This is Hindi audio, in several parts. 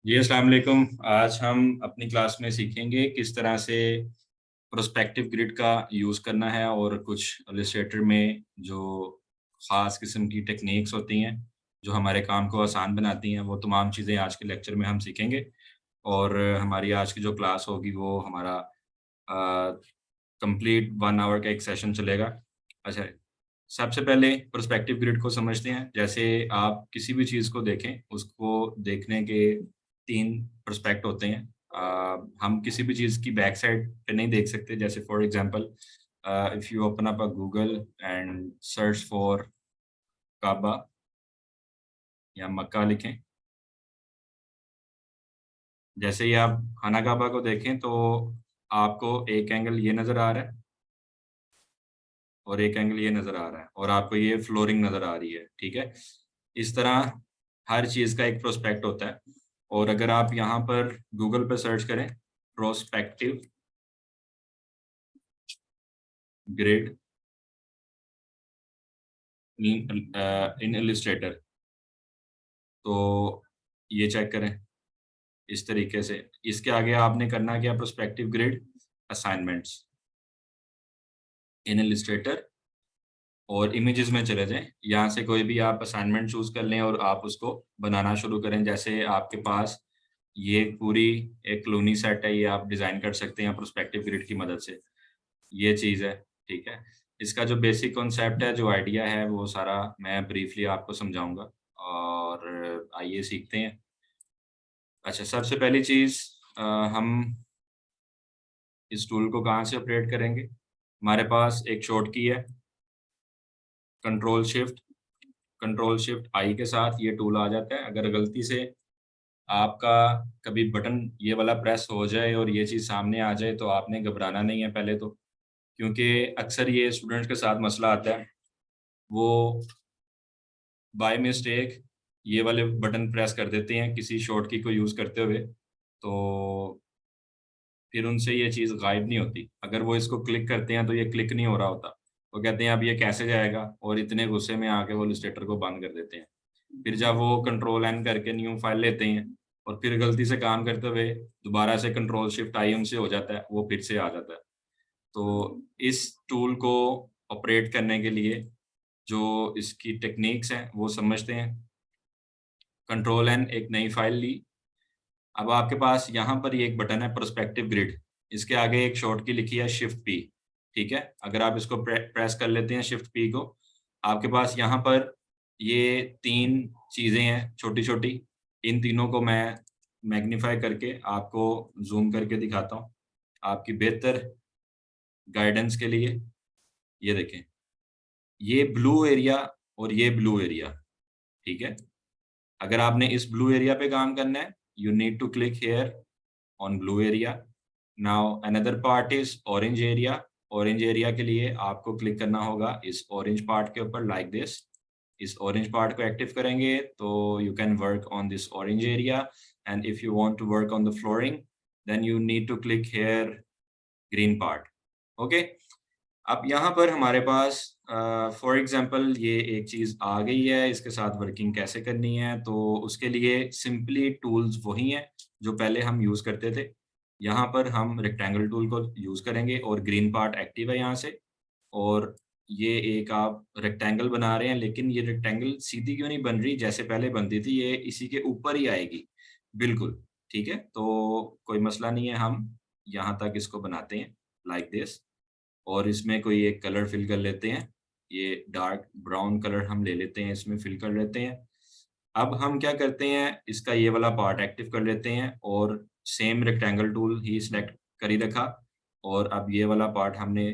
जी अस्सलाम वालेकुम। आज हम अपनी क्लास में सीखेंगे किस तरह से प्रोस्पेक्टिव ग्रिड का यूज़ करना है और कुछ इलस्ट्रेटर में जो ख़ास किस्म की टेक्निक्स होती हैं, जो हमारे काम को आसान बनाती हैं, वो तमाम चीज़ें आज के लेक्चर में हम सीखेंगे। और हमारी आज की जो क्लास होगी वो हमारा अ, कंप्लीट 1 आवर का एक सेशन चलेगा। अच्छा, सबसे पहले पर्सपेक्टिव ग्रिड को समझते हैं। जैसे आप किसी भी चीज़ को देखें, उसको देखने के 3 पर्सपेक्ट होते हैं। हम किसी भी चीज़ की बैक साइड पे नहीं देख सकते। जैसे for example if you open up Google and search for Kaaba या मक्का लिखें। जैसे ही आप खाना काबा को देखें तो आपको एक एंगल ये नज़र आ रहा है और एक एंगल ये नज़र आ रहा है और आपको ये फ्लोरिंग नज़र आ रही है, ठीक है? इस तरह हर चीज़ का एक प्रोस्पेक्ट होता है और अगर आप यहाँ पर गूगल पे सर्च करें प्रोस्पेक्टिव ग्रिड इन इलस्ट्रेटर तो ये चेक करें इस तरीके से। इसके आगे आपने करना क्या प्रोस्पेक्टिव ग्रिड असाइनमेंट्स इन इलस्ट्रेटर और इमेजेस में चले जाएँ। यहाँ से कोई भी आप असाइनमेंट चूज़ कर लें और आप उसको बनाना शुरू करें। जैसे आपके पास ये पूरी एक क्लूनी सेट है, ये आप डिज़ाइन कर सकते हैं पर्सपेक्टिव ग्रिड की मदद से। ये चीज़ है, ठीक है? इसका जो बेसिक कॉन्सेप्ट है, जो आइडिया है, वो सारा मैं ब्रीफली आपको समझाऊँगा और आइए सीखते हैं। अच्छा, सबसे पहली चीज़ हम इस टूल को कहाँ से ऑपरेट करेंगे? हमारे पास एक शॉर्ट की है, कंट्रोल शिफ्ट आई के साथ ये टूल आ जाता है। अगर गलती से आपका कभी बटन ये वाला प्रेस हो जाए और ये चीज़ सामने आ जाए, तो आपने घबराना नहीं है पहले तो, क्योंकि अक्सर ये स्टूडेंट्स के साथ मसला आता है। वो बाय मिस्टेक ये वाले बटन प्रेस कर देते हैं किसी शॉर्ट की को यूज़ करते हुए, तो फिर उनसे ये चीज़ गायब नहीं होती। अगर वो इसको क्लिक करते हैं, तो ये क्लिक नहीं हो रहा होता। वो कहते हैं, "अब ये कैसे जाएगा?" और इतने गुस्से में आके वो इलस्ट्रेटर को बंद कर देते हैं। फिर जब वो कंट्रोल एन करके न्यू फाइल लेते हैं और फिर गलती से काम करते हुए दोबारा से कंट्रोल शिफ्ट आई उनसे हो जाता है, वो फिर से आ जाता है। तो इस टूल को ऑपरेट करने के लिए जो इसकी टेक्निक्स हैं, वो समझते हैं। कंट्रोल एन एक नई फाइल ली। अब आपके पास यहाँ पर ये एक बटन है पर्सपेक्टिव ग्रिड। इसके आगे एक शॉर्ट की लिखी है शिफ्ट पी, ठीक है? अगर आप इसको प्रेस कर लेते हैं शिफ्ट पी को, आपके पास यहाँ पर ये 3 चीज़ें हैं छोटी-छोटी। इन तीनों को मैं मैग्नीफाई करके आपको ज़ूम करके दिखाता हूँ। आपकी बेहतर गाइडेंस के लिए ये देखें, ये ब्लू एरिया और ये ब्लू एरिया, ठीक है? अगर आपने इस ब्लू एरिया पे काम करना है, you need to click here on blue area. Now another part is orange area. Orange area के लिए आपको क्लिक करना होगा इस ऑरेंज पार्ट के ऊपर लाइक दिस। इस ऑरेंज पार्ट को एक्टिव करेंगे तो you can work on this orange area and if you want to work on the flooring then you need to click here green part. Okay? अब यहाँ पर हमारे पास फॉर एग्ज़ाम्पल ये एक चीज़ आ गई है, इसके साथ वर्किंग कैसे करनी है, तो उसके लिए सिंपली टूल्स वही हैं, जो पहले हम यूज़ करते थे। यहाँ पर हम रेक्टेंगल टूल को यूज़ करेंगे और ग्रीन पार्ट एक्टिव है यहाँ से और ये एक आप रेक्टेंगल बना रहे हैं, लेकिन ये रेक्टेंगल सीधी क्यों नहीं बन रही, जैसे पहले बनती थी, ये इसी के ऊपर ही आएगी। बिल्कुल, ठीक है? तो कोई मसला नहीं है, हम यहाँ तक इसको बनाते हैं, लाइक दिस। और इसमें कोई एक कलर फिल कर लेते हैं। ये डार्क ब्राउन कलर हम ले लेते हैं, इसमें फिल कर लेते हैं। अब हम क्या करते हैं, इसका ये वाला पार्ट एक्टिव कर लेते हैं और सेम रेक्टेंगल टूल ही सिलेक्ट कर ही रखा और अब ये वाला पार्ट हमने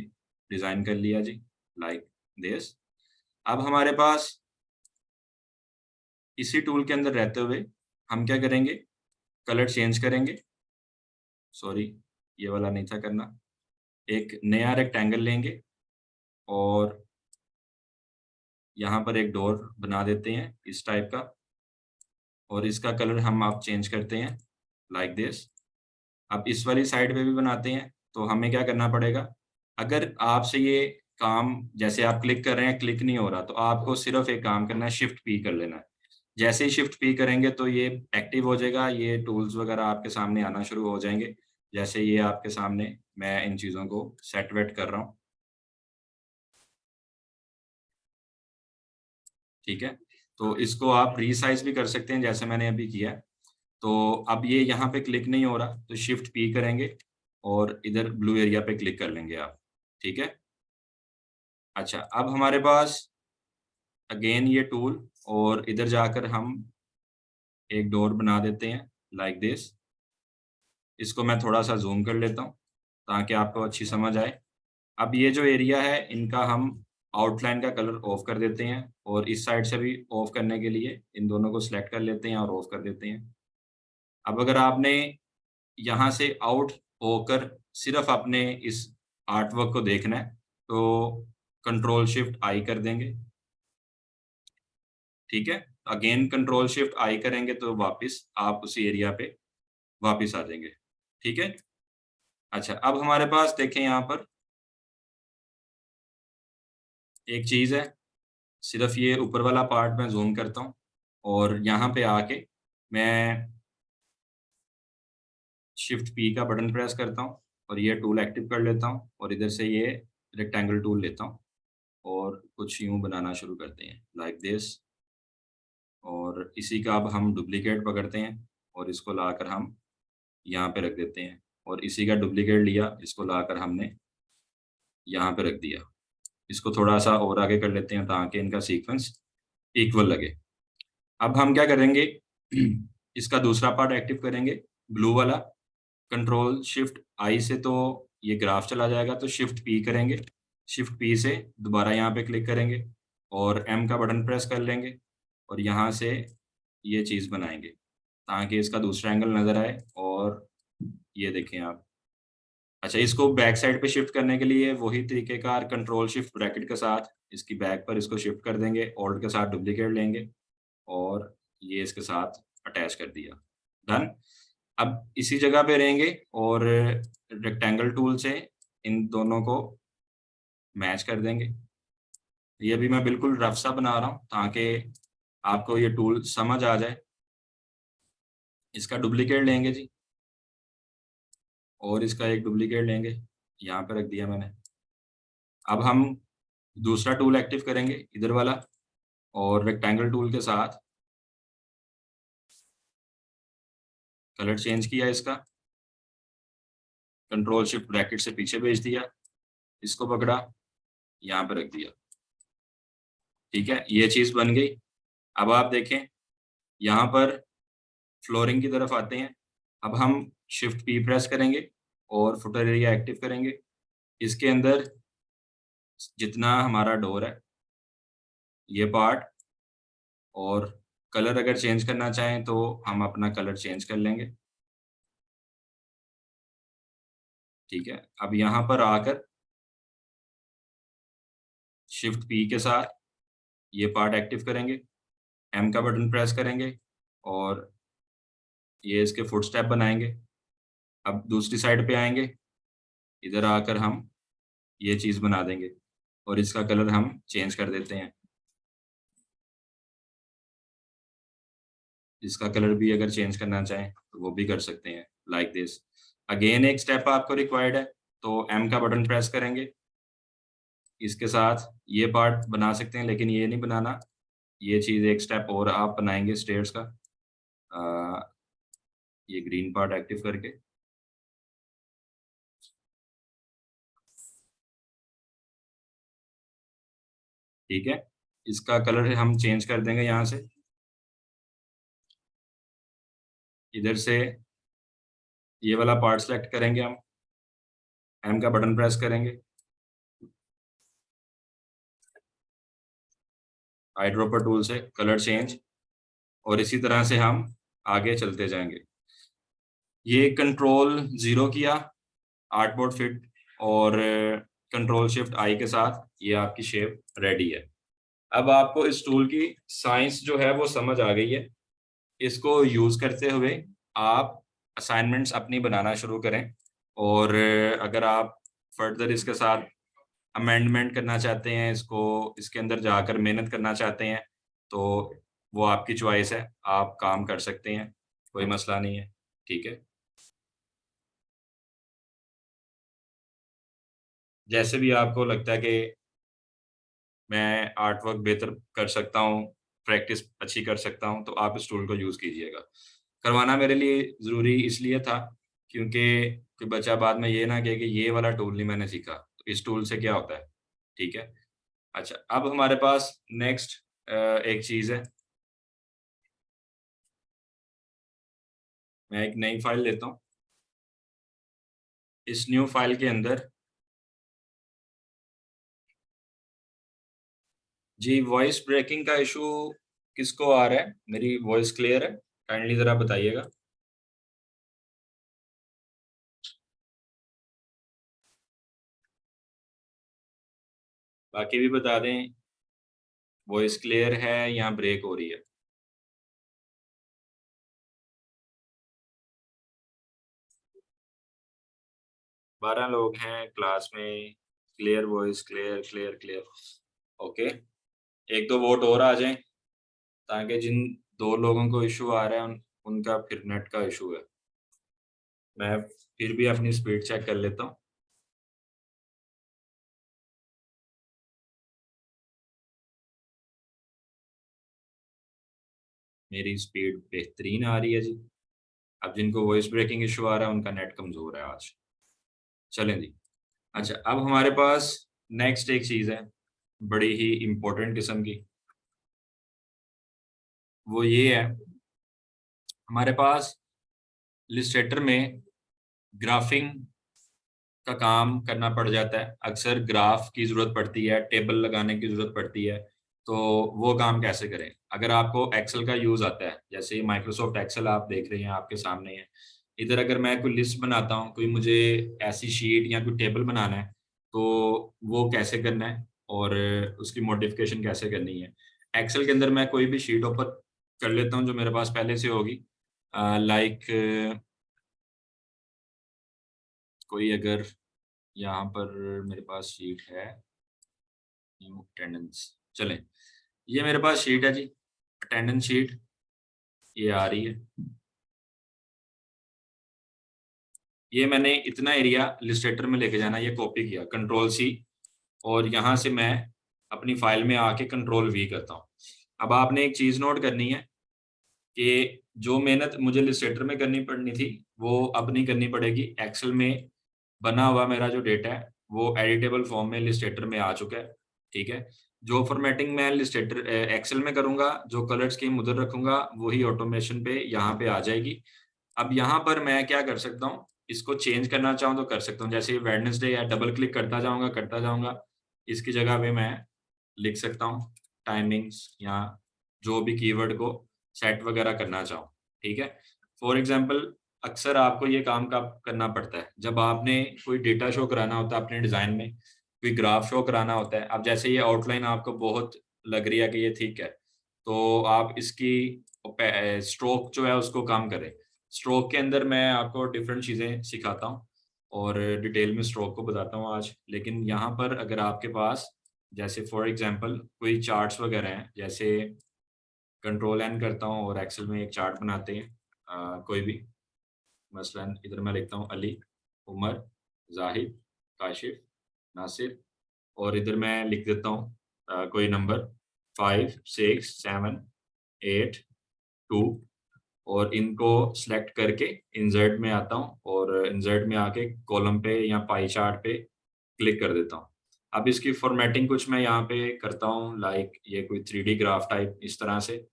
डिज़ाइन कर लिया जी, लाइक दिस। अब हमारे पास इसी टूल के अंदर रहते हुए हम क्या करेंगे, कलर चेंज करेंगे। सॉरी, ये वाला नहीं था करना। एक नया रेक्टेंगल लेंगे और यहाँ पर एक डोर बना देते हैं इस टाइप का और इसका कलर हम आप चेंज करते हैं लाइक दिस। अब इस वाली साइड पे भी बनाते हैं, तो हमें क्या करना पड़ेगा, अगर आपसे ये काम जैसे आप क्लिक कर रहे हैं, क्लिक नहीं हो रहा, तो आपको सिर्फ़ एक काम करना है, शिफ्ट पी कर लेना है। जैसे ही शिफ्ट पी करेंगे तो ये एक्टिव हो जाएगा, ये टूल्स वगैरह आपके सामने आना शुरू हो जाएंगे। जैसे ये आपके सामने मैं इन चीज़ों को सेट वेट कर रहा हूँ, ठीक है? तो इसको आप रीसाइज़ भी कर सकते हैं जैसे मैंने अभी किया है। तो अब ये यहाँ पे क्लिक नहीं हो रहा, तो शिफ्ट पी करेंगे और इधर ब्लू एरिया पे क्लिक कर लेंगे आप, ठीक है? अच्छा, अब हमारे पास अगेन ये टूल और इधर जाकर हम एक डोर बना देते हैं लाइक दिस। इसको मैं थोड़ा-सा ज़ूम कर लेता हूँ, ताकि आपको अच्छी समझ आए। अब ये जो एरिया है, इनका हम आउटलाइन का कलर ऑफ कर देते हैं और इस साइड से भी ऑफ करने के लिए इन दोनों को सिलेक्ट कर लेते हैं और ऑफ कर देते हैं। अब अगर आपने यहाँ से आउट होकर सिर्फ़ अपने इस आर्टवर्क को देखना है, तो कंट्रोल शिफ्ट आई कर देंगे, ठीक है? अगेन कंट्रोल शिफ्ट आई करेंगे तो वापस आप उसी एरिया पे वापस आ जाएँगे, ठीक है? अच्छा, अब हमारे पास देखें यहाँ पर एक चीज़ है, सिर्फ़ ये ऊपर वाला पार्ट मैं ज़ूम करता हूँ और यहाँ पे आके मैं शिफ्ट पी का बटन प्रेस करता हूँ और ये टूल एक्टिव कर लेता हूँ और इधर से ये रेक्टेंगल टूल लेता हूँ और कुछ यूँ बनाना शुरू करते हैं, लाइक दिस। और इसी का अब हम डुप्लीकेट पकड़ते हैं और इसको लाकर हम यहाँ पे रख देते हैं और इसी का डुप्लीकेट लिया, इसको लाकर हमने यहाँ पे रख दिया। इसको थोड़ा-सा और आगे कर लेते हैं ताकि इनका सीक्वेंस इक्वल लगे। अब हम क्या करेंगे, इसका दूसरा पार्ट एक्टिव करेंगे, ब्लू वाला। कंट्रोल शिफ्ट आई से तो ये ग्राफ चला जाएगा, तो शिफ्ट पी करेंगे। शिफ्ट पी से दोबारा यहाँ पे क्लिक करेंगे और एम का बटन प्रेस कर लेंगे और यहाँ से ये चीज़ बनाएँगे, ताकि इसका दूसरा एंगल नज़र आए और ये देखें आप। अच्छा, इसको बैक साइड पे शिफ्ट करने के लिए वही तरीक़ेकार कंट्रोल शिफ्ट ब्रैकेट के साथ इसकी बैक पर इसको शिफ्ट कर देंगे, ऑल्ट के साथ डुप्लीकेट लेंगे और ये इसके साथ अटैच कर दिया, डन। अब इसी जगह पे रहेंगे और रेक्टेंगल टूल से इन दोनों को मैच कर देंगे। ये भी मैं बिल्कुल रफ सा बना रहा हूँ ताकि आपको ये टूल समझ आ जाए। इसका डुप्लीकेट लेंगे जी और इसका एक डुप्लीकेट लेंगे, यहाँ पे रख दिया मैंने। अब हम दूसरा टूल एक्टिव करेंगे, इधर वाला, और रेक्टेंगल टूल के साथ कलर चेंज किया इसका, कंट्रोल शिफ्ट ब्रैकेट से पीछे भेज दिया, इसको पकड़ा, यहाँ पे रख दिया। ठीक है, ये चीज़ बन गई। अब आप देखें, यहाँ पर फ्लोरिंग की तरफ आते हैं। अब हम शिफ्ट पी प्रेस करेंगे और फुटर एरिया एक्टिव करेंगे। इसके अंदर जितना हमारा डोर है, ये पार्ट, और कलर अगर चेंज करना चाहें तो हम अपना कलर चेंज कर लेंगे। ठीक है, अब यहाँ पर आकर शिफ्ट पी के साथ ये पार्ट एक्टिव करेंगे, एम का बटन प्रेस करेंगे और ये इसके फुटस्टेप बनाएँगे। अब दूसरी साइड पे आएँगे, इधर आकर हम ये चीज़ बना देंगे और इसका कलर हम चेंज कर देते हैं। इसका कलर भी अगर चेंज करना चाहें, तो वो भी कर सकते हैं, लाइक दिस। अगेन एक स्टेप आपको रिक्वायर्ड है, तो एम का बटन प्रेस करेंगे। इसके साथ ये पार्ट बना सकते हैं, लेकिन ये नहीं बनाना। ये चीज़ एक स्टेप और आप बनाएँगे स्टेयर्स का। अ, ये ग्रीन पार्ट एक्टिव करके। ठीक है? इसका कलर हम चेंज कर देंगे यहाँ से। इधर से ये वाला पार्ट सेलेक्ट करेंगे हम, एम का बटन प्रेस करेंगे, आई ड्रॉपर टूल से कलर चेंज, और इसी तरह से हम आगे चलते जाएँगे। ये कंट्रोल 0 किया, आर्टबोर्ड फिट, और कंट्रोल शिफ्ट आई के साथ ये आपकी शेप रेडी है। अब आपको इस टूल की साइंस जो है वो समझ आ गई है। इसको यूज़ करते हुए आप असाइनमेंट्स अपनी बनाना शुरू करें, और अगर आप फर्दर इसके साथ अमेंडमेंट करना चाहते हैं, इसको इसके अंदर जाकर मेहनत करना चाहते हैं, तो वो आपकी चॉइस है, आप काम कर सकते हैं, कोई मसला नहीं है, ठीक है। जैसे भी आपको लगता है कि मैं आर्ट वर्क बेहतर कर सकता हूँ, प्रैक्टिस अच्छी कर सकता हूँ, तो आप इस टूल को यूज़ कीजिएगा। करवाना मेरे लिए ज़रूरी इसलिए था क्योंकि कोई बच्चा बाद में ये ना कहे कि ये वाला टूल नहीं मैंने सीखा, तो इस टूल से क्या होता है, ठीक है। अच्छा, अब हमारे पास नेक्स्ट एक चीज़ है, मैं एक नई फ़ाइल लेता हूँ। इस न्यू फ़ाइल के अंदर जी, वॉइस ब्रेकिंग का इश्यू किसको आ रहा है? मेरी वॉइस क्लियर है? काइंडली ज़रा बताइएगा। बाकी भी बता दें, वॉइस क्लियर है या ब्रेक हो रही है? 12 लोग हैं क्लास में, clear voice, clear, clear, clear. Okay, 1-2 vote और आ जाएँ, ताकि जिन 2 लोगों को इश्यू आ रहा है, उनका फिर नेट का इश्यू है। मैं फिर भी अपनी स्पीड चेक कर लेता हूँ। मेरी स्पीड बेहतरीन आ रही है जी। अब जिनको वॉइस ब्रेकिंग इश्यू आ रहा है, उनका नेट कमज़ोर है आज। चलें जी। अच्छा, अब हमारे पास नेक्स्ट एक चीज़ है, बड़ी ही इम्पोर्टेंट किस्म की, वो ये है, हमारे पास इलस्ट्रेटर में ग्राफिंग का काम करना पड़ जाता है। अक्सर ग्राफ की ज़रूरत पड़ती है, टेबल लगाने की ज़रूरत पड़ती है, तो वो काम कैसे करें? अगर आपको एक्सेल का यूज़ आता है, जैसे माइक्रोसॉफ्ट एक्सेल आप देख रहे हैं, आपके सामने है। इधर अगर मैं कोई लिस्ट बनाता हूँ, कोई मुझे ऐसी शीट या कोई टेबल बनाना है, तो वो कैसे करना है और उसकी मॉडिफ़िकेशन कैसे करनी है? एक्सेल के अंदर मैं कोई भी शीट ओपन कर लेता हूँ, जो मेरे पास पहले से होगी। लाइक कोई अगर यहाँ पर मेरे पास शीट है, न्यू अटेंडेंस, चलें, ये मेरे पास शीट है जी, अटेंडेंस शीट, ये आ रही है। ये मैंने इतना एरिया इलस्ट्रेटर में लेके जाना है, ये कॉपी किया, कंट्रोल सी, और यहाँ से मैं अपनी फ़ाइल में आके कंट्रोल वी करता हूँ। अब आपने एक चीज़ नोट करनी है कि जो मेहनत मुझे इलस्ट्रेटर में करनी पड़नी थी, वो अब नहीं करनी पड़ेगी। एक्सेल में बना हुआ मेरा जो डेटा है, वो एडिटेबल फ़ॉर्म में इलस्ट्रेटर में आ चुका है, ठीक है? जो फ़ॉर्मेटिंग मैं एक्सेल में करूँगा, जो कलर स्कीम उधर रखूँगा, वही ऑटोमेशन पे यहाँ पे आ जाएगी। अब यहाँ पर मैं क्या कर सकता हूँ, इसको चेंज करना चाहूँ तो कर सकता हूँ। जैसे ये वेडनेसडे है, डबल क्लिक करता जाऊँगा। इसकी जगह पे मैं लिख सकता हूँ टाइमिंग्स या जो भी कीवर्ड को सेट वगैरह करना चाहूँ, ठीक है? फॉर एग्ज़ाम्पल अक्सर आपको ये काम कब करना पड़ता है, जब आपने कोई डेटा शो कराना होता है अपने डिज़ाइन में, कोई ग्राफ शो कराना होता है। अब जैसे ये आउटलाइन आपको बहुत लग रही है कि ये ठीक है, तो आप इसकी स्ट्रोक जो है उसको कम करें। स्ट्रोक के अंदर मैं आपको डिफरेंट चीज़ें सिखाता हूँ और डिटेल में स्ट्रोक को बताता हूँ आज। लेकिन यहाँ पर अगर आपके पास जैसे फॉर एग्ज़ाम्पल कोई चार्ट्स वगैरह हैं, जैसे कंट्रोल एन करता हूँ और एक्सेल में एक चार्ट बनाते हैं, कोई भी, मसलन इधर मैं लिखता हूँ अली, उमर, ज़ाहिद, काशिफ़, नासिर, और इधर मैं लिख देता हूँ कोई नंबर 5, 6, 7, 8, 2, और इनको सेलेक्ट करके इंसर्ट में आता हूँ और इंसर्ट में आके कॉलम पे या पाई चार्ट पे क्लिक कर देता हूँ। अब इसकी फ़ॉर्मेटिंग कुछ मैं यहाँ पे करता हूँ, लाइक ये कोई 3D ग्राफ टाइप इस तरह से,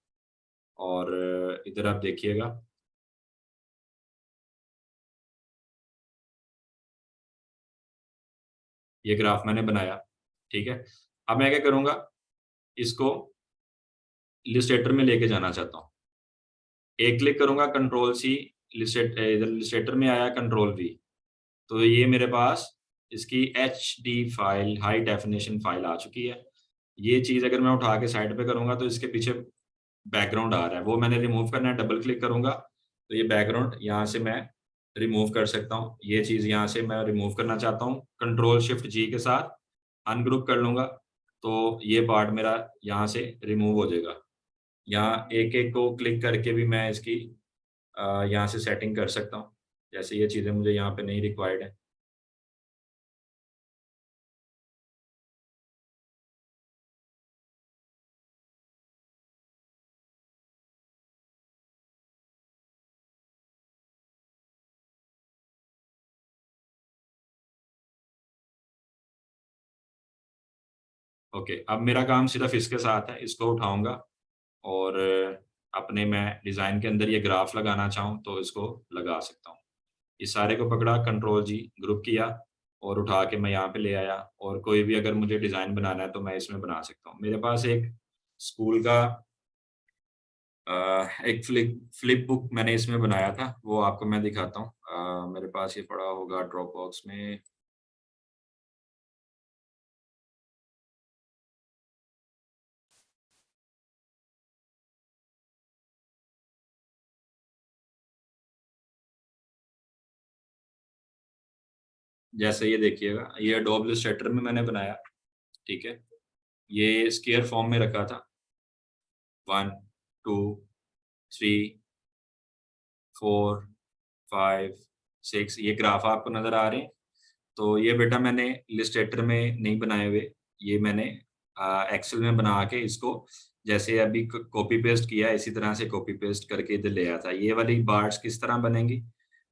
और इधर आप देखिएगा, ये ग्राफ मैंने बनाया, ठीक है? अब मैं क्या करूँगा, इसको इलस्ट्रेटर में लेके जाना चाहता हूँ। एक क्लिक करूँगा, कंट्रोल सी, इधर इलस्ट्रेटर में आया, कंट्रोल वी। तो ये मेरे पास इसकी HD file, high definition file आ चुकी है। ये चीज़ अगर मैं उठा के साइड पे करूँगा तो इसके पीछे बैकग्राउंड आ रहा है, वो मैंने रिमूव करना है, डबल क्लिक करूँगा, तो ये बैकग्राउंड यहाँ से मैं रिमूव कर सकता हूँ। ये चीज़ यहाँ से मैं रिमूव करना चाहता हूँ, कंट्रोल शिफ्ट जी के साथ अनग्रुप कर लूँगा, तो ये पार्ट मेरा यहाँ से रिमूव हो जाएगा। यहाँ एक-एक को क्लिक करके भी मैं इसकी यहाँ से सेटिंग कर सकता हूँ। जैसे ये चीज़ें मुझे यहाँ पे नहीं रिक्वायर्ड है। ओके, अब मेरा काम सिर्फ़ इसके साथ है, इसको उठाऊँगा और अपने मैं डिज़ाइन के अंदर ये ग्राफ लगाना चाहूँ तो इसको लगा सकता हूँ। इस सारे को पकड़ा, कंट्रोल जी ग्रुप किया और उठा के मैं यहाँ पे ले आया और कोई भी अगर मुझे डिज़ाइन बनाना है तो मैं इसमें बना सकता हूँ। मेरे पास एक स्कूल का अ, एक फ्लिप बुक मैंने इसमें बनाया था, वो आपको मैं दिखाता हूँ। मेरे पास ये पड़ा होगा ड्रॉप बॉक्स में। जैसे ये देखिएगा, ये एडोब इलस्ट्रेटर में मैंने बनाया, ठीक है? ये स्क्वायर फॉर्म में रखा था। 1, 2, 3, 4, 5, 6 ये ग्राफ आपको नज़र आ रहे हैं? तो ये बेटा मैंने इलस्ट्रेटर में नहीं बनाए हुए, ये मैंने एक्सेल में बना के इसको जैसे अभी क कॉपी पेस्ट किया है, इसी तरह से कॉपी पेस्ट करके इधर ले आया था। ये वाली बार्स किस तरह बनेंगी?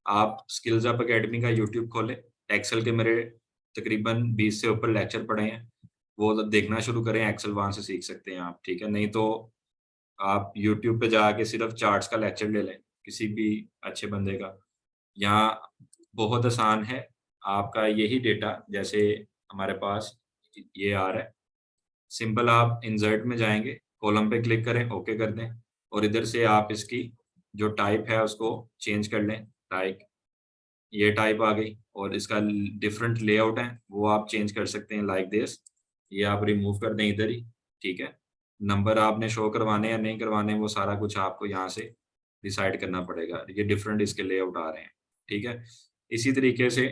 आप स्किल्स अप अकेडमी का यूट्यूब खोलें, एक्सेल के मेरे तकरीबन 20 से ऊपर लेक्चर पड़े हैं, वो देखना शुरू करें, एक्सेल वहाँ से सीख सकते हैं आप, ठीक है? नहीं तो आप यूट्यूब पे जाके सिर्फ़ चार्ट्स का लेक्चर ले लें, किसी भी अच्छे बंदे का। यहाँ बहुत आसान है, आपका यही डेटा जैसे हमारे पास ये आ रहा है, सिंपल आप इंसर्ट में जाएँगे, कॉलम पे क्लिक करें, ओके कर दें और इधर से आप इसकी जो टाइप है उसको चेंज कर लें, लाइक ये टाइप आ गई और इसका डिफरेंट लेआउट है, वो आप चेंज कर सकते हैं लाइक दिस। ये आप रिमूव कर दें इधर ही, ठीक है? नंबर आपने शो करवाने हैं या नहीं करवाने, वो सारा कुछ आपको यहाँ से डिसाइड करना पड़ेगा। ये डिफरेंट इसके लेआउट आ रहे हैं, ठीक है? इसी तरीके से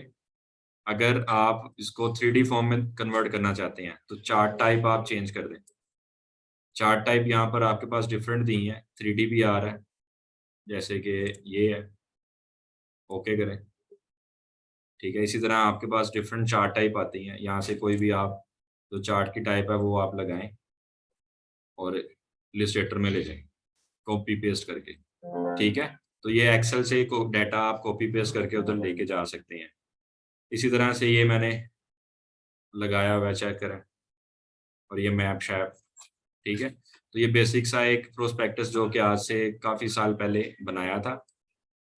अगर आप इसको 3D फॉर्म में कन्वर्ट करना चाहते हैं, तो चार्ट टाइप आप चेंज कर दें। चार्ट टाइप यहाँ पर आपके पास डिफरेंट दी हैं, 3D भी आ रहा है, जैसे कि ये है, ओके करें। ठीक है, इसी तरह आपके पास डिफरेंट चार्ट टाइप आती हैं, यहाँ से कोई भी आप जो चार्ट की टाइप है वो आप लगाएँ और इलस्ट्रेटर में ले जाएँ, कॉपी पेस्ट करके, ठीक है? तो ये एक्सेल से को डाटा आप कॉपी पेस्ट करके उधर लेके जा सकते हैं। इसी तरह से ये मैंने लगाया हुआ है, चेक करें और ये मैप शैप, ठीक है? तो ये बेसिक सा एक प्रोस्पेक्टस जो कि आज से काफ़ी साल पहले बनाया था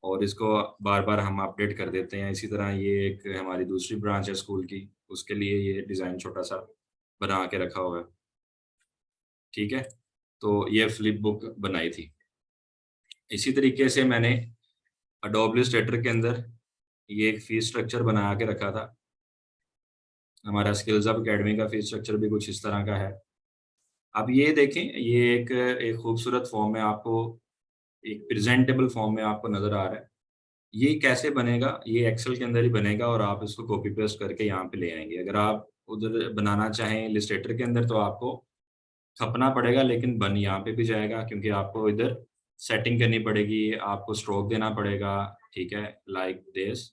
और इसको बार-बार हम अपडेट कर देते हैं। इसी तरह ये एक हमारी दूसरी ब्रांच है स्कूल की, उसके लिए ये डिज़ाइन छोटा-सा बना के रखा हुआ है, ठीक है? तो ये फ्लिप बुक बनाई थी। इसी तरीके से मैंने एडोब इलस्ट्रेटर के अंदर ये एक फ़ीस स्ट्रक्चर बना के रखा था। हमारा स्किल्स अप अकेडमी का फ़ीस स्ट्रक्चर भी कुछ इस तरह का है। अब ये देखें, ये एक खूबसूरत फ़ॉर्म में आपको एक प्रेज़ेंटेबल फ़ॉर्म में आपको नज़र आ रहा है। ये कैसे बनेगा? ये एक्सेल के अंदर ही बनेगा और आप इसको कॉपी पेस्ट करके यहाँ पे ले आएँगे। अगर आप उधर बनाना चाहें इलस्ट्रेटर के अंदर तो आपको छपना पड़ेगा लेकिन बन यहाँ पे भी जाएगा क्योंकि आपको इधर सेटिंग करनी पड़ेगी, आपको स्ट्रोक देना पड़ेगा, ठीक है? लाइक दिस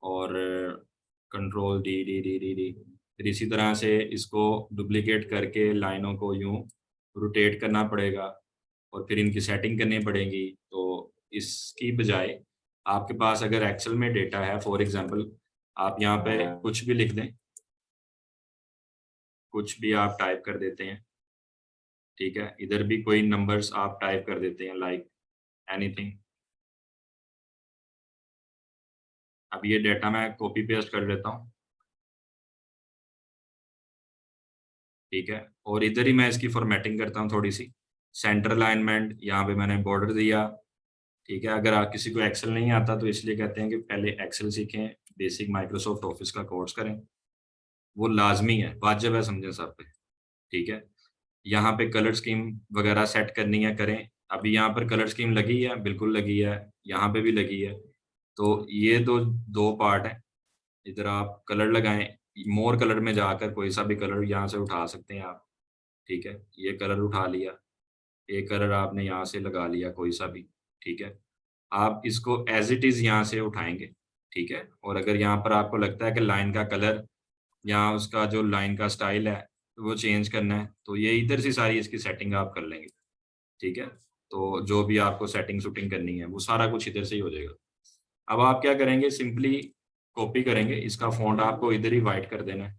और control D, D, D, D, D. फिर इसी तरह से इसको डुप्लिकेट करके लाइनों को यूँ रोटेट करना पड़ेगा और फिर इनकी सेटिंग करनी पड़ेगी। तो इसकी बजाय आपके पास अगर एक्सेल में डेटा है फॉर एग्ज़ाम्पल आप यहाँ पे कुछ भी लिख दें, कुछ भी आप टाइप कर देते हैं, ठीक है? इधर भी कोई नंबर्स आप टाइप कर देते हैं लाइक एनीथिंग। अब ये डेटा मैं कॉपी पेस्ट कर लेता हूँ, ठीक है? और इधर ही मैं इसकी फ़ॉर्मेटिंग करता हूँ थोड़ी-सी। सेंटर अलाइनमेंट यहाँ पे मैंने बॉर्डर दिया, ठीक है? अगर आप किसी को एक्सेल नहीं आता तो इसलिए कहते हैं कि पहले एक्सेल सीखें, बेसिक माइक्रोसॉफ्ट ऑफ़िस का कोर्स करें। वो लाज़मी है, वाजिब है समझें सब पे, ठीक है? यहाँ पे कलर स्कीम वगैरह सेट करनी है, करें। अभी यहाँ पर कलर स्कीम लगी है, बिल्कुल लगी है, यहाँ पे भी लगी है। तो ये 2 पार्ट हैं, इधर आप कलर लगाएँ, मोर कलर में जाकर कोई सा भी कलर यहाँ से उठा सकते हैं आप, ठीक है? ये कलर उठा लिया एक कलर आपने यहाँ से लगा लिया कोई सा भी, ठीक है। आप इसको एज इट इज़ यहाँ से उठाएंगे, ठीक है। और अगर यहाँ पर आपको लगता है कि लाइन का कलर या उसका जो लाइन का स्टाइल है वो चेंज करना है, तो ये इधर से सारी इसकी सेटिंग आप कर लेंगे, ठीक है। तो जो भी आपको सेटिंग शूटिंग करनी है वो सारा कुछ इधर से ही हो जाएगा। अब आप क्या करेंगे, सिंपली कॉपी करेंगे, इसका फ़ॉन्ट आपको इधर ही वाइट कर देना है,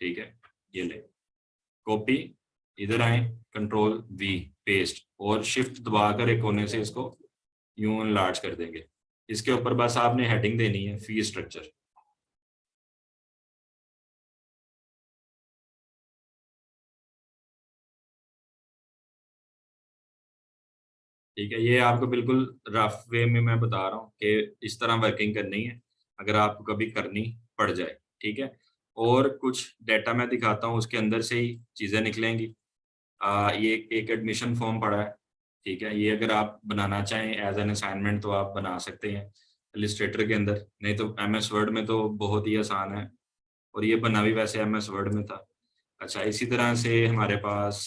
ठीक है। ये ले कॉपी, इधर आए, कंट्रोल वी पेस्ट, और शिफ्ट दबाकर एक कोने से इसको यूं एनलार्ज कर देंगे। इसके ऊपर बस आपने हेडिंग देनी है फी स्ट्रक्चर, ठीक है। ये आपको बिल्कुल रफ वे में मैं बता रहा हूँ कि इस तरह वर्किंग करनी है अगर आपको कभी करनी पड़ जाए, ठीक है। और कुछ डेटा मैं दिखाता हूँ, उसके अंदर से ही चीज़ें निकलेंगी। ये एक एडमिशन फॉर्म पड़ा है, ठीक है। ये अगर आप बनाना चाहें एज एन असाइनमेंट तो आप बना सकते हैं इलिस्ट्रेटर के अंदर, नहीं तो एमएस वर्ड में तो बहुत ही आसान है, और ये बना भी वैसे एमएस वर्ड में था। अच्छा, इसी तरह से हमारे पास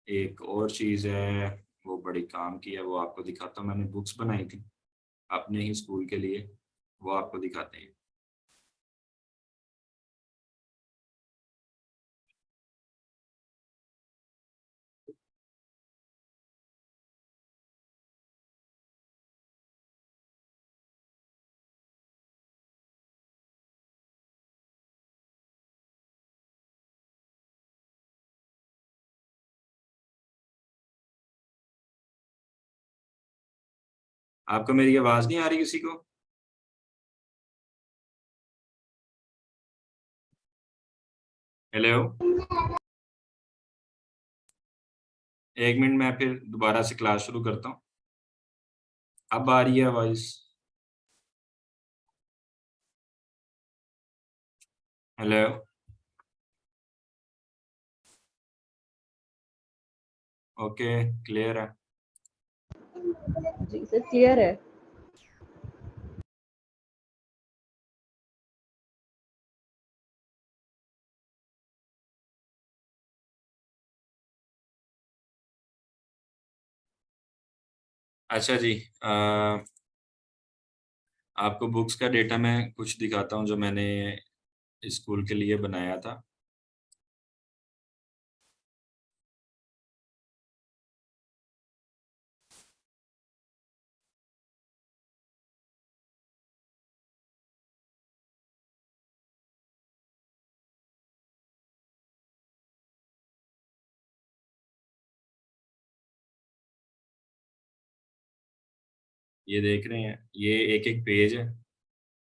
एक और चीज़ है, वो बड़ी काम की है, वो आपको दिखाता हूँ। मैंने बुक्स बनाई थी अपने ही स्कूल के लिए, वो आपको दिखाते हैं। आपको मेरी आवाज़ नहीं आ रही किसी को? हेलो? 1 मिनट, मैं फिर दोबारा से क्लास शुरू करता हूँ। अब आ रही है वॉइस? हेलो? ओके, क्लियर है। जी सर, क्लियर है। अच्छा जी, आपको बुक्स का डेटा मैं कुछ दिखाता हूँ जो मैंने स्कूल के लिए बनाया था। ये देख रहे हैं, ये एक-एक पेज है।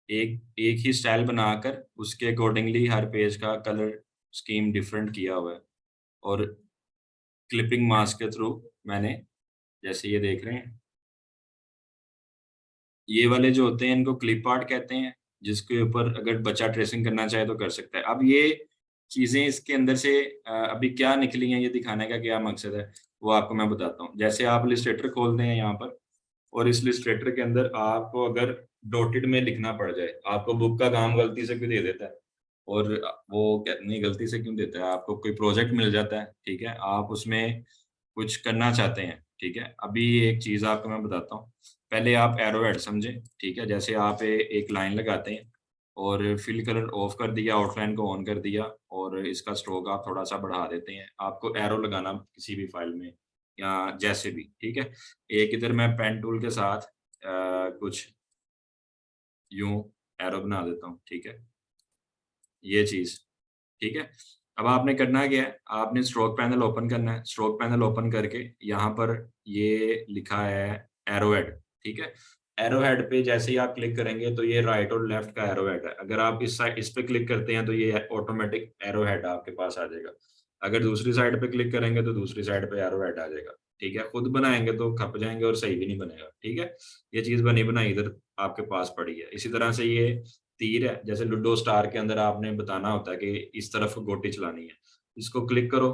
एक एक ही स्टाइल बनाकर उसके अकॉर्डिंगली हर पेज का कलर स्कीम डिफरेंट किया हुआ है, और क्लिपिंग मास्क के थ्रू मैंने, जैसे ये देख रहे हैं, ये वाले जो होते हैं इनको क्लिप आर्ट कहते हैं, जिसके ऊपर अगर बच्चा ट्रेसिंग करना चाहे तो कर सकता है। अब ये चीज़ें इसके अंदर से अभी क्या निकली हैं, ये दिखाने का क्या मकसद है, वो आपको मैं बताता हूँ। जैसे आप इलस्ट्रेटर खोलते हैं यहाँ पर, और इस इलस्ट्रेटर के अंदर आपको अगर डॉटेड में लिखना पड़ जाए, आपको बुक का काम गलती से कोई दे देता है, और वो नहीं, गलती से क्यों देता है, आपको कोई प्रोजेक्ट मिल जाता है, ठीक है, आप उसमें कुछ करना चाहते हैं, ठीक है। अभी एक चीज़ आपको मैं बताता हूँ, पहले आप एरोहेड समझें, ठीक है। जैसे आप एक लाइन लगाते हैं और फिल कलर ऑफ कर दिया, आउटलाइन को ऑन कर दिया, और इसका स्ट्रोक आप थोड़ा-सा बढ़ा देते हैं। आपको एरो लगाना किसी भी फाइल में या जैसे भी, ठीक है। एक इधर मैं पेन टूल के साथ कुछ यूँ एरो बना देता हूँ, ठीक है। ये चीज़, ठीक है। अब आपने करना क्या है, आपने स्ट्रोक पैनल ओपन करना है। स्ट्रोक पैनल ओपन करके यहाँ पर ये लिखा है एरो हेड, ठीक है। एरो हेड पे जैसे ही आप क्लिक करेंगे तो ये राइट और लेफ्ट का एरो हेड है। अगर आप इस साइड इस पे क्लिक करते हैं तो ये ऑटोमेटिक एरो हेड आपके पास आ जाएगा। अगर दूसरी साइड पे क्लिक करेंगे तो दूसरी साइड पे एरो हेड आ जाएगा, ठीक है। खुद बनाएँगे तो खप जाएँगे और सही भी नहीं बनेगा, ठीक है। ये चीज़ बनी बनाई इधर आपके पास पड़ी है। इसी तरह से ये तीर है, जैसे लूडो स्टार के अंदर आपने बताना होता है कि इस तरफ गोटी चलानी है। इसको क्लिक करो,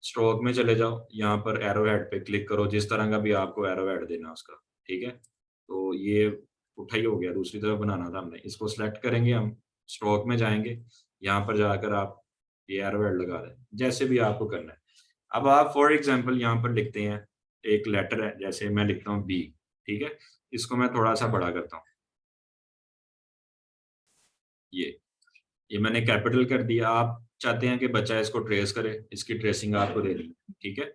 स्ट्रोक में चले जाओ, यहाँ पर एरो हेड पे क्लिक करो, जिस तरह का भी आपको एरो हेड देना है उसका, ठीक है? तो ये पुट्ठा ही हो गया, दूसरी तरफ बनाना था हमने। इसको सेलेक्ट करेंगे हम, स्ट्रोक में जाएँगे, यहाँ पर जाकर आप ये एरो हेड लगा दें, जैसे भी आपको करना है। अब आप फॉर एग्जांपल यहाँ पर लिखते हैं, एक लेटर है, जैसे मैं लिखता हूँ बी, ठीक है? इसको मैं थोड़ा सा बड़ा करता हूँ, ये ये मैंने कैपिटल कर दिया। आप चाहते हैं कि बच्चा इसको ट्रेस करे, इसकी ट्रेसिंग आपको देनी है, ठीक है?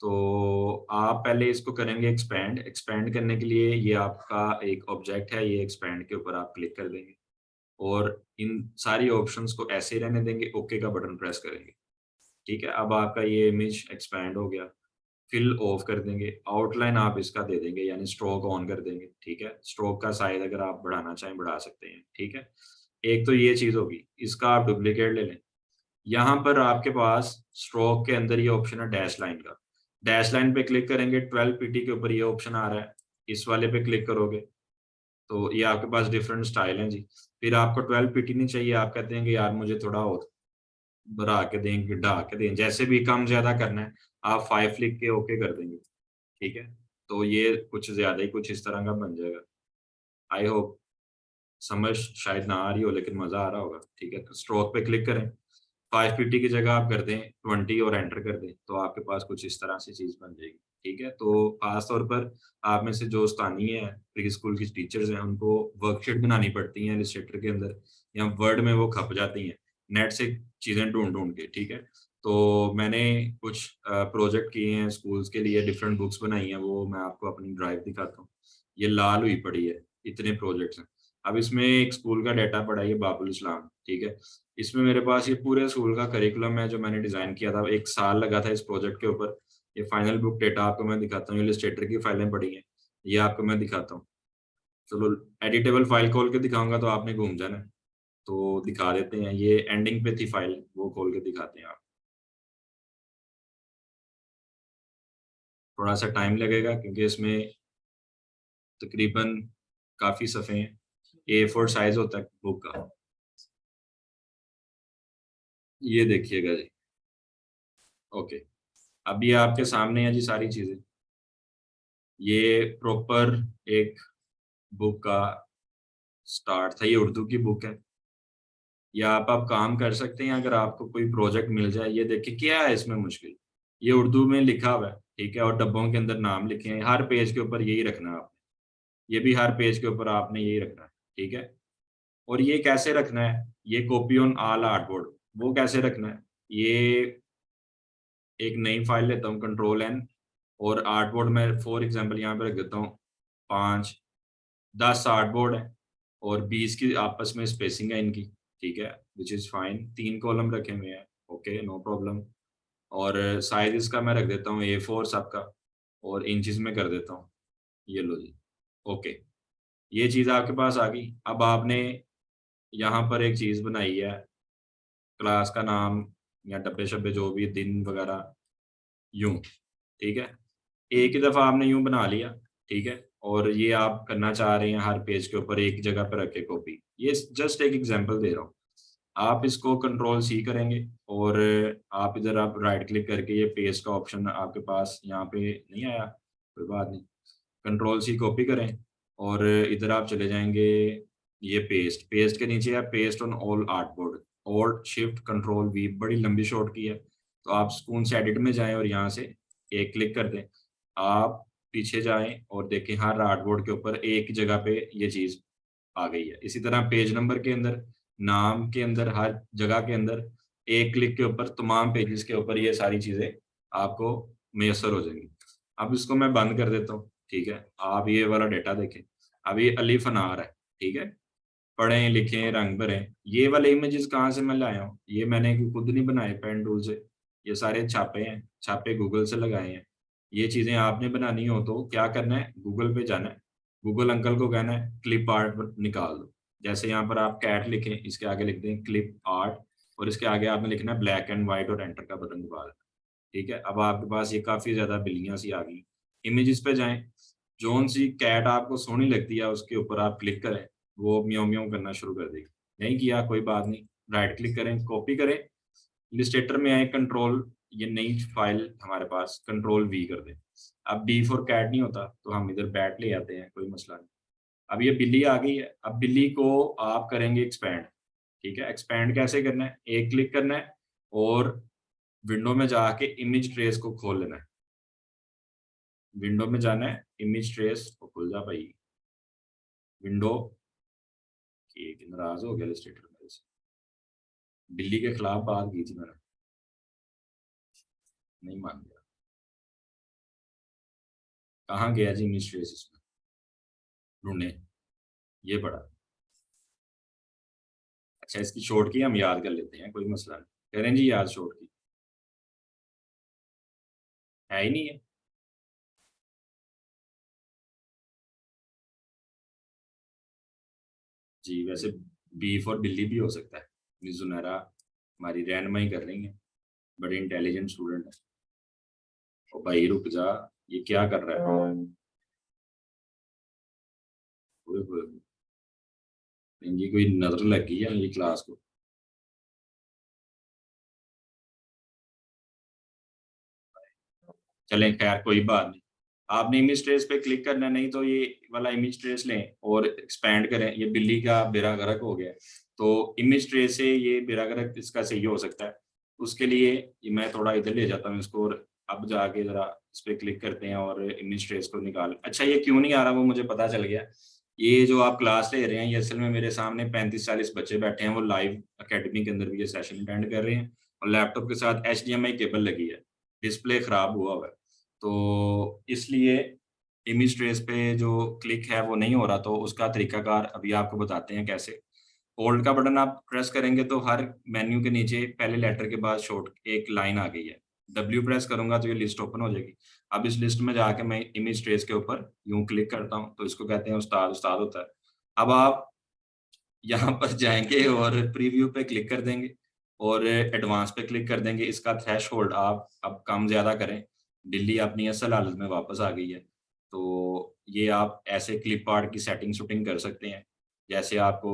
तो आप पहले इसको करेंगे एक्सपैंड। एक्सपैंड करने के लिए ये आपका एक ऑब्जेक्ट है, ये एक्सपैंड के ऊपर आप क्लिक कर देंगे और इन सारी ऑप्शंस को ऐसे ही रहने देंगे, ओके का बटन प्रेस करेंगे, ठीक है? अब आपका ये इमेज एक्सपैंड हो गया। फिल ऑफ कर देंगे, आउटलाइन आप इसका दे देंगे, यानी स्ट्रोक ऑन कर देंगे, ठीक है? स्ट्रोक का साइज अगर आप बढ़ाना चाहें बढ़ा सकते हैं, ठीक है? एक तो ये चीज़ होगी, इसका आप डुप्लीकेट ले लें। यहाँ पर आपके पास स्ट्रोक के अंदर ये ऑप्शन है डैश लाइन का। डैश लाइन पे क्लिक करेंगे, 12 पीटी के ऊपर ये ऑप्शन आ रहा है, इस वाले पे क्लिक करोगे तो ये आपके पास डिफरेंट स्टाइल हैं जी। फिर आपको 12 पीटी नहीं चाहिए, आप कहते हैं कि यार मुझे थोड़ा और बढ़ा के दें, ढा के दें, जैसे भी कम ज़्यादा करना है, आप 5 लिख के ओके कर देंगे, ठीक है? तो ये कुछ ज़्यादा ही कुछ इस तरह का बन जाएगा। आई होप समझ शायद ना आ रही हो, लेकिन मज़ा आ रहा होगा, ठीक है? तो स्ट्रोक पे क्लिक करें, 5 पीटी की जगह आप कर दें 20 और एंटर कर दें, तो आपके पास कुछ इस तरह से चीज़ बन जाएगी, ठीक है? तो ख़ास तौर पर आप में से जो स्थानीय है, प्री स्कूल की टीचर्स हैं, उनको वर्कशीट बनानी पड़ती हैं इलस्ट्रेटर के अंदर, या वर्ड में वो खप जाती हैं, नेट से चीज़ें ढूँढ-ढूँढ के, ठीक है? तो मैंने कुछ प्रोजेक्ट किए हैं स्कूल्स के लिए, डिफरेंट बुक्स बनाई हैं, वो मैं आपको अपनी ड्राइव दिखाता हूँ। ये लाल हुई पड़ी है, इतने प्रोजेक्ट्स हैं। अब इसमें एक स्कूल का डाटा पड़ा है, ये बाबुल इस्लाम, ठीक है? इसमें मेरे पास ये पूरे स्कूल का करिकुलम है जो मैंने डिज़ाइन किया था। 1 साल लगा था इस प्रोजेक्ट के ऊपर। ये फाइनल बुक डेटा आपको मैं दिखाता हूँ, इलस्ट्रेटर की फाइलें पड़ी हैं, ये आपको मैं दिखाता हूँ। चलो एडिटेबल फाइल खोल के दिखाऊँगा तो आपने घूम जाना है, तो दिखा देते हैं। ये एंडिंग पे थी फाइल, वो खोल के दिखाते हैं आप। थोड़ा-सा टाइम लगेगा क्योंकि इसमें तकरीबन काफ़ी सफ़े हैं। A4 साइज़ होता है बुक का। ये देखिएगा जी, ओके। अब ये आपके सामने है जी सारी चीज़ें। ये प्रॉपर एक बुक का स्टार्ट था, ये उर्दू की बुक है। या आप काम कर सकते हैं अगर आपको कोई प्रोजेक्ट मिल जाए, ये देखिए क्या है इसमें मुश्किल? ये उर्दू में लिखा हुआ है, ठीक है? और डब्बों के अंदर नाम लिखे हैं, हर पेज के ऊपर यही रखना है आपने। ये भी हर पेज के ऊपर आपने यही रखना है, ठीक है? और ये कैसे रखना है? ये कॉपी ऑन ऑल आर्टबोर्ड, वो कैसे रखना है? ये एक नई फाइल लेता हूँ कंट्रोल एन और आर्टबोर्ड में फॉर एग्ज़ाम्पल यहाँ पे रख देता हूँ 5 10 आर्टबोर्ड है और 20 की आपस में स्पेसिंग है इनकी, ठीक है? व्हिच इज़ फाइन 3 कॉलम रखे हुए हैं, ओके, नो प्रॉब्लम। और साइज़ इसका मैं रख देता हूँ A4 सबका और इंचेज़ में कर देता हूँ, ये लो जी, ओके। ये चीज़ आपके पास आ गई। अब आपने यहाँ पर एक चीज़ बनाई है, क्लास का नाम या डब्बे-शब्बे जो भी दिन वगैरह यूँ, ठीक है? एक ही दफ़ा आपने यूँ बना लिया, ठीक है? और ये आप करना चाह रहे हैं हर पेज के ऊपर एक जगह पे रख के कॉपी। ये जस्ट एक एग्ज़ाम्पल दे रहा हूँ। आप इसको कंट्रोल सी करेंगे और आप इधर आप राइट क्लिक करके ये पेस्ट का ऑप्शन आपके पास यहाँ पे नहीं आया, कोई बात नहीं। कंट्रोल सी कॉपी करें और इधर आप चले जाएँगे ये पेस्ट, पेस्ट के नीचे है paste on all artboard, alt shift control we बड़ी लंबी शॉर्ट की है। तो आप सुकून से एडिट में जाएँ और यहाँ से एक क्लिक कर दें। आप पीछे जाएँ और देखें हर आर्टबोर्ड के ऊपर एक ही जगह पे ये चीज़ आ गई है। इसी तरह पेज नंबर के अंदर, नाम के अंदर, हर जगह के अंदर एक क्लिक के ऊपर तमाम पेजेज़ के ऊपर ये सारी चीज़ें आपको मैसर हो जाएँगी। अब इसको मैं बंद कर देता हूँ, ठीक है? आप ये वाला डेटा देखें। अब ये अलिफ अनार है, ठीक है? पढ़ें, लिखें, रंग भरें। ये वाले इमेजेस कहाँ से मैं लाया हूँ? ये मैंने खुद नहीं बनाए पेन टूल से। ये सारे छापे हैं, छापे गूगल से लगाए हैं। ये चीज़ें आपने बनानी हो तो क्या करना है, गूगल पे जाना है। गूगल अंकल को कहना है क्लिप आर्ट निकाल दो। जैसे यहाँ पर आप कैट लिखें, इसके आगे लिख दें क्लिप आर्ट और इसके आगे आपने लिखना है ब्लैक एंड व्हाइट और एंटर का बटन दबा देना। ठीक है? अब आपके पास ये काफ़ी ज़्यादा बिल्लियाँ सी आ गई। इमेजेस पे जाएँ, जौन-सी कैट आपको सोहनी लगती है उसके ऊपर आप क्लिक करें, वो म्याऊँ-म्याऊँ करना शुरू कर देगी। नहीं किया कोई बात नहीं, राइट क्लिक करें, कॉपी करें, इलस्ट्रेटर में आए कंट्रोल ये नई फाइल हमारे पास कंट्रोल वी कर दें। अब डी फॉर कैट नहीं होता, तो हम इधर बैट ले आते हैं, कोई मसला नहीं। अब ये बिल्ली आ गई है, अब बिल्ली को आप करेंगे एक्सपैंड, ठीक है? एक्सपैंड कैसे करना है? एक क्लिक करना है और विंडो में जाके इमेज ट्रेस को खोल लेना है। विंडो में जाना है, इमेज ट्रेस को खुल जा भाई। विंडो की नाराज हो गया इलस्ट्रेटर मेरे से। बिल्ली के खिलाफ बात की थी मैंने, नहीं मान गया। कहाँ गया जी इमेज ट्रेस इसमें? ढूंढे, ये पड़ा। अच्छा, इसकी शॉर्ट की हम याद कर लेते हैं, कोई मसला नहीं। करें जी याद शॉर्ट की, है ही नहीं है। जी वैसे बीफ और बिल्ली भी हो सकता है। मिस जुनैरा हमारी रहनुमाई कर रही है, बड़ी इंटेलिजेंट स्टूडेंट है। ओ भाई रुक जा, ये क्या कर रहा है? ओए होए, इनकी कोई नजर लग गई है ये क्लास को। चलें खैर कोई बात नहीं। आपने इमेज ट्रेस पे क्लिक करना, नहीं तो ये वाला इमेज ट्रेस लें और एक्सपैंड करें। ये बिल्ली का बेड़ा गर्क हो गया है, तो इमेज ट्रेस से ये बेड़ा गर्क इसका सही हो सकता है। उसके लिए ये मैं थोड़ा इधर ले जाता हूँ इसको, और अब जाके जरा इस पे क्लिक करते हैं और इमेज ट्रेस को निकाल। अच्छा, ये क्यों नहीं आ रहा वो मुझे पता चल गया। ये जो आप क्लास ले रहे हैं, ये असल में मेरे सामने 35-40 बच्चे बैठे हैं, वो लाइव अकेडमी के अंदर भी ये सेशन अटेंड कर रहे हैं, और लैपटॉप के साथ HDMI केबल लगी है, डिस्प्ले खराब हुआ हुआ है। तो इसलिए इमेज ट्रेस पे जो क्लिक है वो नहीं हो रहा, तो उसका तरीकाकार अभी आपको बताते हैं कैसे। होल्ड का बटन आप प्रेस करेंगे तो हर मेन्यू के नीचे पहले लेटर के बाद शॉर्ट एक लाइन आ गई है। W प्रेस करूंगा तो ये लिस्ट ओपन हो जाएगी। अब इस लिस्ट में जाके मैं इमेज ट्रेस के ऊपर यूं क्लिक करता हूं, तो इसको कहते हैं उस्ताद। उस्ताद होता है। अब आप यहाँ पर जाएंगे और प्रीव्यू पे क्लिक कर देंगे और एडवांस पे क्लिक कर देंगे। इसका थ्रेशोल्ड आप अब कम ज़्यादा करें। बिल्ली अपनी असल हालत में वापस आ गई है। तो ये आप ऐसे क्लिप आर्ट की सेटिंग शूटिंग कर सकते हैं, जैसे आपको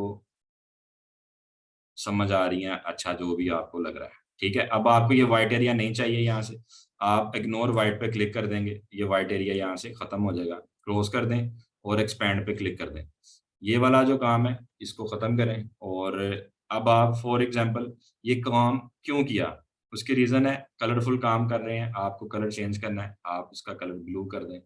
समझ आ रही हैं। अच्छा, जो भी आपको लग रहा है ठीक है। अब आपको ये व्हाइट एरिया नहीं चाहिए, यहाँ से आप इग्नोर व्हाइट पे क्लिक कर देंगे, ये व्हाइट एरिया यहाँ से खत्म हो जाएगा। क्लोज कर दें और एक्सपैंड पे क्लिक कर दें। ये वाला जो काम है इसको खत्म करें। और अब आप फॉर एग्जांपल ये काम क्यों किया, उसकी रीजन है कलरफुल काम कर रहे हैं, आपको कलर चेंज करना है, आप इसका कलर ब्लू कर दें।